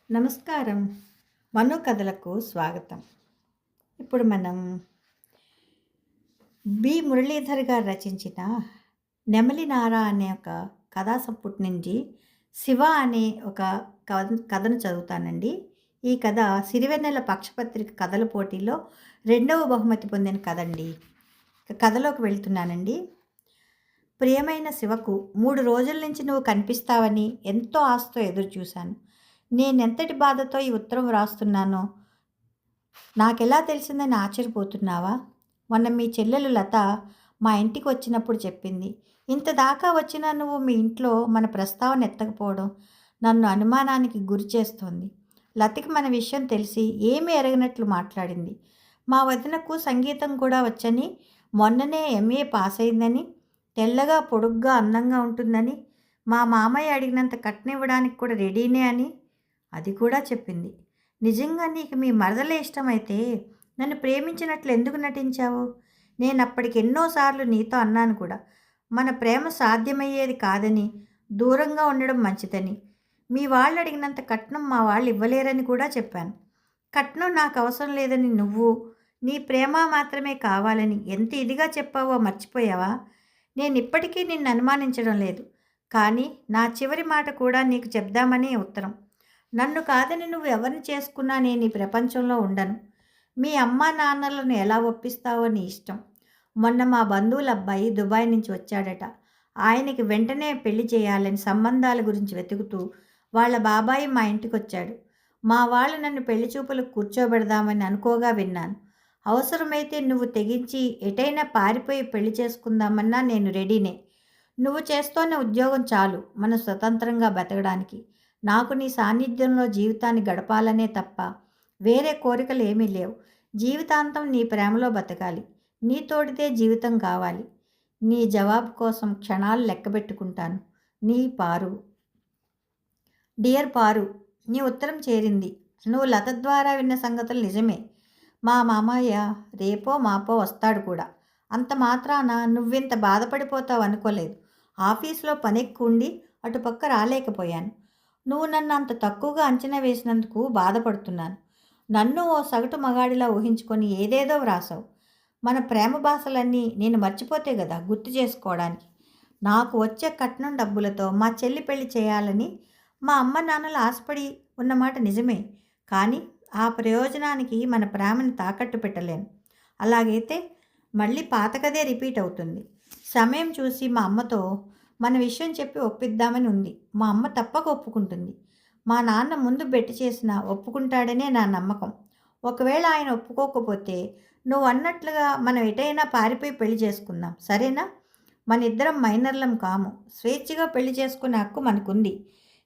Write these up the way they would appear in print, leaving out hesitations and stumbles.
నమస్కారం. మను కథలకు స్వాగతం. ఇప్పుడు మనం మురళీధర్ గారు రచించిన 'నెమలి నార' అనే ఒక కథా సంపుటి నుంచి 'శివ' అనే ఒక కథను చదువుతానండి. ఈ కథ సిరివెన్నెల పక్షపత్రిక కథల పోటీలో 2వ బహుమతి పొందిన కథండి. కథలోకి వెళ్తున్నానండి. ప్రియమైన శివకు 3 రోజుల నుంచి నువ్వు కనిపిస్తావని ఎంతో ఆశతో ఎదురు చూశాను. నేనెంతటి బాధతో ఈ ఉత్తరం వ్రాస్తున్నానో నాకెలా తెలిసిందని ఆశ్చర్యపోతున్నావా? మొన్న మీ చెల్లెలు లత మా ఇంటికి వచ్చినప్పుడు చెప్పింది. ఇంత దాకా వచ్చినా నువ్వు మీ ఇంట్లో మన ప్రస్తావన ఎత్తకపోవడం నన్ను అనుమానానికి గురి చేస్తోంది. లతకి మన విషయం తెలిసి ఏమీ ఎరగనట్లు మాట్లాడింది. మా వదినకు సంగీతం కూడా వచ్చని, మొన్ననే ఎంఏ పాస్ అయిందని, తెల్లగా పొడుగ్గా అందంగా ఉంటుందని, మా మామయ్య అడిగినంత కట్నివ్వడానికి కూడా రెడీనే అని అది కూడా చెప్పింది. నిజంగా నీకు మీ మరదలే ఇష్టమైతే నన్ను ప్రేమించినట్లు ఎందుకు నటించావు? నేను అప్పటికి ఎన్నోసార్లు నీతో అన్నాను కూడా, మన ప్రేమ సాధ్యమయ్యేది కాదని, దూరంగా ఉండడం మంచిదని. మీ వాళ్ళు అడిగినంత కట్నం మా వాళ్ళు ఇవ్వలేరని కూడా చెప్పాను. కట్నం నాకు అవసరం లేదని నువ్వు, నీ ప్రేమ మాత్రమే కావాలని ఎంత ఇదిగా చెప్పావో మర్చిపోయావా? నేను ఇప్పటికీ నిన్ను అనుమానించడం లేదు. కానీ నా చివరి మాట కూడా నీకు చెప్దామనే ఉత్తరం. నన్ను కాదని నువ్వు ఎవరిని చేసుకున్నా నేను ఈ ప్రపంచంలో ఉండను. మీ అమ్మా నాన్నలను ఎలా ఒప్పిస్తావో నీ ఇష్టం. మొన్న మా బంధువుల అబ్బాయి దుబాయ్ నుంచి వచ్చాడట. ఆయనకి వెంటనే పెళ్లి చేయాలని సంబంధాల గురించి వెతుకుతూ వాళ్ళ బాబాయి మా ఇంటికి వచ్చాడు. మా వాళ్ళు నన్ను పెళ్లి చూపులకు కూర్చోబెడదామని అనుకోగా విన్నాను. అవసరమైతే నువ్వు తెగించి ఎటైనా పారిపోయి పెళ్లి చేసుకుందామన్నా నేను రెడీనే. నువ్వు చేస్తోన్న ఉద్యోగం చాలు మనం స్వతంత్రంగా బతకడానికి. నాకు నీ సాన్నిధ్యంలో జీవితాన్ని గడపాలనే తప్ప వేరే కోరికలు ఏమీ లేవు. జీవితాంతం నీ ప్రేమలో బతకాలి. నీ తోడితే జీవితం కావాలి. నీ జవాబు కోసం క్షణాలు లెక్కబెట్టుకుంటాను. నీ పారు. డియర్ పారు, నీ ఉత్తరం చేరింది. నువ్వు లత ద్వారా విన్న సంగతులు నిజమే. మా మామయ్య రేపో మాపో వస్తాడు కూడా. అంత మాత్రాన నువ్వింత బాధపడిపోతావు అనుకోలేదు. ఆఫీసులో పనెక్కుండి అటుపక్క రాలేకపోయాను. నువ్వు నన్ను అంత తక్కువగా అంచనా వేసినందుకు బాధపడుతున్నాను. నన్ను ఓ సగటు మగాడిలా ఊహించుకొని ఏదేదో వ్రాసావు. మన ప్రేమ భాషలన్నీ నేను మర్చిపోతే కదా గుర్తు చేసుకోవడానికి. నాకు వచ్చే కట్నం డబ్బులతో మా చెల్లి పెళ్లి చేయాలని మా అమ్మ నాన్నలు ఆశపడి ఉన్నమాట నిజమే. కానీ ఆ ప్రయోజనానికి మన ప్రేమని తాకట్టు పెట్టలేను. అలాగైతే మళ్ళీ పాతకదే రిపీట్ అవుతుంది. సమయం చూసి మా అమ్మతో మన విషయం చెప్పి ఒప్పిద్దామని ఉంది. మా అమ్మ తప్పక ఒప్పుకుంటుంది. మా నాన్న ముందు బెట్టి చేసినా ఒప్పుకుంటాడనే నా నమ్మకం. ఒకవేళ ఆయన ఒప్పుకోకపోతే నువ్వు అన్నట్లుగా మనం ఎటైనా పారిపోయి పెళ్లి చేసుకుందాం, సరేనా? మన ఇద్దరం మైనర్లం కాము. స్వేచ్ఛగా పెళ్లి చేసుకునే హక్కు మనకుంది.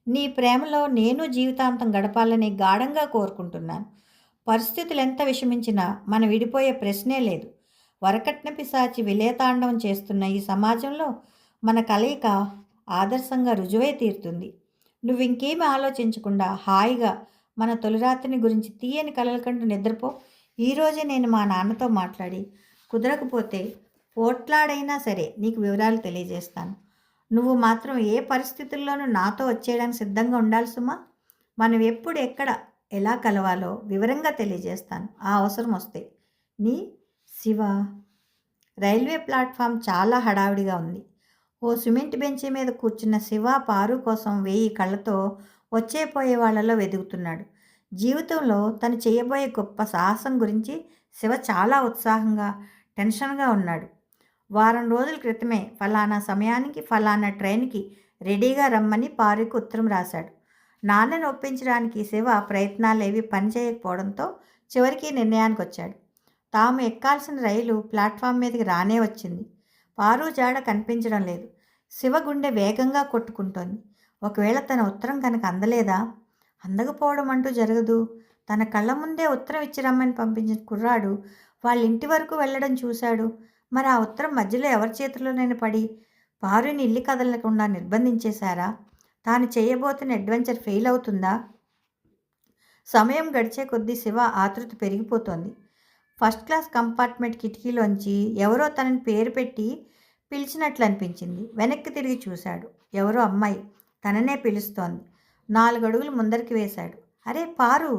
నీ ప్రేమలో నేను జీవితాంతం గడపాలని గాఢంగా కోరుకుంటున్నాను. పరిస్థితులు ఎంత విషమించినా మనం విడిపోయే ప్రశ్నే లేదు. వరకట్న పిశాచి విలేతాండవం చేస్తున్న ఈ సమాజంలో మన కలయిక ఆదర్శంగా రుజువై తీరుతుంది. నువ్వు ఇంకేమీ ఆలోచించకుండా హాయిగా మన తొలిరాత్రిని గురించి తీయని కలలు కంటూ నిద్రపో. ఈరోజే నేను మా నాన్నతో మాట్లాడి కుదరకపోతే పోట్లాడైనా సరే నీకు వివరాలు తెలియజేస్తాను. నువ్వు మాత్రం ఏ పరిస్థితుల్లోనూ నాతో వచ్చేయడానికి సిద్ధంగా ఉండాలి సుమా. మనం ఎప్పుడు ఎక్కడ ఎలా కలవాలో వివరంగా తెలియజేస్తాను ఆ అవసరం వస్తే. నీ శివ. రైల్వే ప్లాట్ఫామ్ చాలా హడావిడిగా ఉంది. ఓ సిమెంట్ బెంచి మీద కూర్చున్న శివ పారు కోసం 1000 కళ్ళతో వచ్చేపోయే వాళ్ళలో వెతుకుతున్నాడు. జీవితంలో తను చేయబోయే గొప్ప సాహసం గురించి శివ చాలా ఉత్సాహంగా, టెన్షన్గా ఉన్నాడు. వారం రోజుల క్రితమే ఫలానా సమయానికి ఫలానా ట్రైన్కి రెడీగా రమ్మని పారుకి ఉత్తరం రాశాడు. నాన్నని ఒప్పించడానికి శివ ప్రయత్నాలేవి పనిచేయకపోవడంతో చివరికి నిర్ణయానికి వచ్చాడు. తాము ఎక్కాల్సిన రైలు ప్లాట్ఫామ్ మీదకి రానే వచ్చింది. పారు జాడ కనిపించడం లేదు. శివ గుండె వేగంగా కొట్టుకుంటోంది. ఒకవేళ తన ఉత్తరం కనుక అందలేదా? అందకపోవడం అంటూ జరగదు. తన కళ్ళ ముందే ఉత్తరం ఇచ్చి రమ్మని పంపించిన కుర్రాడు వాళ్ళ ఇంటి వరకు వెళ్ళడం చూశాడు. మరి ఆ ఉత్తరం మధ్యలో ఎవరి చేతిలోనైనా పడి పారుని ఇల్లు కదలకుండా నిర్బంధించేశారా? తాను చేయబోతున్న అడ్వెంచర్ ఫెయిల్ అవుతుందా? సమయం గడిచే కొద్దీ శివ ఆతృత పెరిగిపోతోంది. ఫస్ట్ క్లాస్ కంపార్ట్మెంట్ కిటికీలోంచి ఎవరో తనని పేరు పెట్టి పిలిచినట్లు అనిపించింది. వెనక్కి తిరిగి చూశాడు. ఎవరో అమ్మాయి తననే పిలుస్తోంది. 4 అడుగులు ముందరికి వేశాడు. అరే పారు,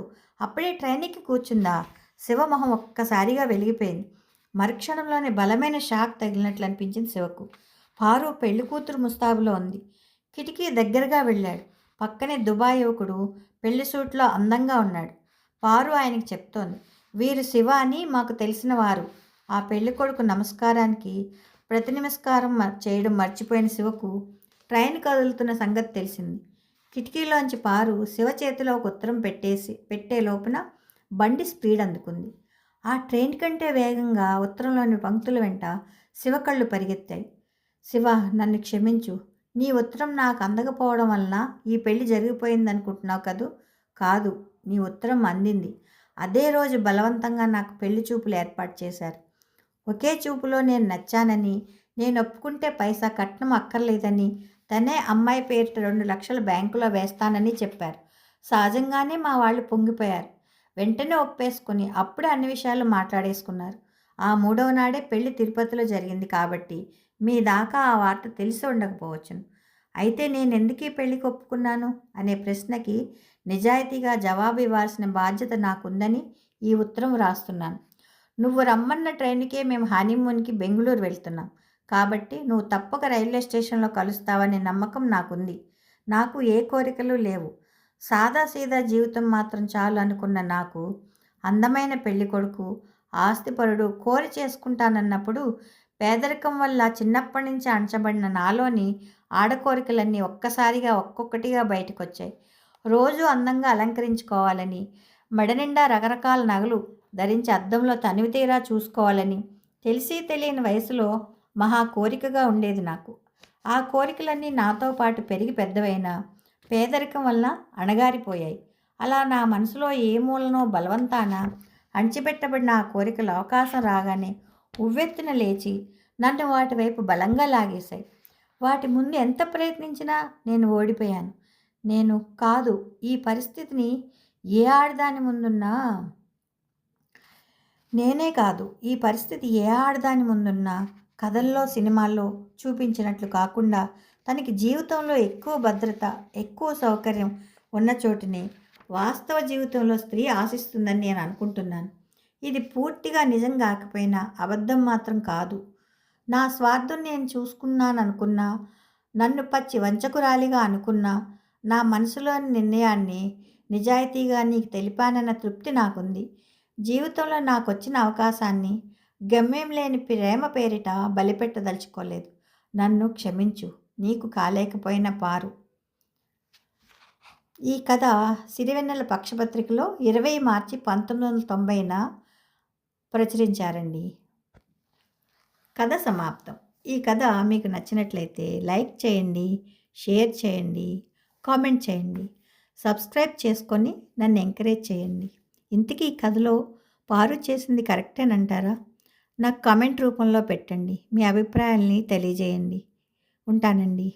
అప్పుడే ట్రైన్ ఎక్కి కూర్చుందా? శివమొహం ఒక్కసారిగా వెలిగిపోయింది. మరుక్షణంలోనే బలమైన షాక్ తగిలినట్లు అనిపించింది శివకు. పారు పెళ్లి కూతురు ముస్తాబులో ఉంది. కిటికీ దగ్గరగా వెళ్ళాడు. పక్కనే దుబాయ్ యువకుడు పెళ్లి సూట్లో అందంగా ఉన్నాడు. పారు ఆయనకి చెప్తోంది, వీరు శివ అని మాకు తెలిసిన వారు. ఆ పెళ్లి కొడుకు నమస్కారానికి ప్రతి నమస్కారం చేయడం మర్చిపోయిన శివకు ట్రైన్ కదులుతున్న సంగతి తెలిసింది. కిటికీలోంచి పారు శివ చేతిలో ఒక ఉత్తరం పెట్టే లోపున బండి స్పీడ్ అందుకుంది. ఆ ట్రైన్ కంటే వేగంగా ఉత్తరంలోని పంక్తుల వెంట శివ కళ్ళు పరిగెత్తాయి. శివ, నన్ను క్షమించు. నీ ఉత్తరం నాకు అందకపోవడం వలన ఈ పెళ్లి జరిగిపోయిందనుకుంటున్నావు కదూ? కాదు, నీ ఉత్తరం అందింది. అదే రోజు బలవంతంగా నాకు పెళ్లి చూపులు ఏర్పాటు చేశారు. ఒకే చూపులో నేను నచ్చానని, నేను ఒప్పుకుంటే పైసా కట్నం అక్కర్లేదని, తనే అమ్మాయి పేరిట 2 లక్షలు బ్యాంకులో వేస్తానని చెప్పారు. సహజంగానే మా వాళ్ళు పొంగిపోయారు. వెంటనే ఒప్పేసుకుని అప్పుడే అన్ని విషయాలు మాట్లాడేసుకున్నారు. ఆ 3వ నాడే పెళ్లి తిరుపతిలో జరిగింది కాబట్టి మీ దాకా ఆ వార్త తెలిసి ఉండకపోవచ్చును. అయితే నేనెందుకు ఈ పెళ్లికి ఒప్పుకున్నాను అనే ప్రశ్నకి నిజాయితీగా జవాబు ఇవ్వాల్సిన బాధ్యత నాకుందని ఈ ఉత్తరం రాస్తున్నాను. నువ్వు రమ్మన్న ట్రైన్కే మేము హనీమూన్కి బెంగుళూరు వెళ్తున్నాం. కాబట్టి నువ్వు తప్పక రైల్వే స్టేషన్లో కలుస్తావనే నమ్మకం నాకుంది. నాకు ఏ కోరికలు లేవు. సాదాసీదా జీవితం మాత్రం చాలు అనుకున్న నాకు అందమైన పెళ్లి కొడుకు, ఆస్తిపరుడు కోరి చేసుకుంటానన్నప్పుడు పేదరికం వల్ల చిన్నప్పటి నుంచి అణచబడిన నాలోని ఆడకోరికలన్నీ ఒక్కసారిగా ఒక్కొక్కటిగా బయటకొచ్చాయి. రోజు అందంగా అలంకరించుకోవాలని, మెడ నిండా రకరకాల నగలు ధరించి అద్దంలో తనివి తీరా చూసుకోవాలని తెలిసి తెలియని వయసులో మహా కోరికగా ఉండేది నాకు. ఆ కోరికలన్నీ నాతో పాటు పెరిగి పెద్దవైన పేదరికం వల్ల అణగారిపోయాయి. అలా నా మనసులో ఏ మూలనో బలవంతాన అణచిపెట్టబడిన ఆ కోరికలు అవకాశం రాగానే ఉవ్వెత్తున లేచి నన్ను వాటి వైపు బలంగా లాగేశాయి. వాటి ముందు ఎంత ప్రయత్నించినా నేను ఓడిపోయాను. నేను కాదు, ఈ పరిస్థితిని ఏ ఆడదాని ముందున్నా నేనే కాదు, ఈ పరిస్థితి ఏ ఆడదాని ముందున్నా కథల్లో సినిమాల్లో చూపించినట్లు కాకుండా తనకి జీవితంలో ఎక్కువ భద్రత, ఎక్కువ సౌకర్యం ఉన్న చోటునే వాస్తవ జీవితంలో స్త్రీ ఆశిస్తుందని నేను అనుకుంటున్నాను. ఇది పూర్తిగా నిజం కాకపోయినా అబద్ధం మాత్రం కాదు. నా స్వార్థం నేను చూసుకున్నాననుకున్నా, నన్ను పచ్చి వంచకురాలిగా అనుకున్నా, నా మనసులోని నిర్ణయాన్ని నిజాయితీగా నీకు తెలిపానన్న తృప్తి నాకుంది. జీవితంలో నాకొచ్చిన అవకాశాన్ని గమ్యం లేని ప్రేమ పేరిట బలిపెట్టదలుచుకోలేదు. నన్ను క్షమించు. నీకు కాలేకపోయిన పారు. ఈ కథ సిరివెన్నెల పక్షపత్రికలో 20 మార్చి 1990న ప్రచురించారండి. కథ సమాప్తం. ఈ కథ మీకు నచ్చినట్లయితే లైక్ చేయండి, షేర్ చేయండి, కామెంట్ చేయండి, సబ్స్క్రైబ్ చేసుకొని నన్ను ఎంకరేజ్ చేయండి. ఇంతకీ ఈ కథలో పారు చేసింది కరెక్టేనంటారా? నాకు కామెంట్ రూపంలో పెట్టండి. మీ అభిప్రాయాల్ని తెలియజేయండి. ఉంటానండి.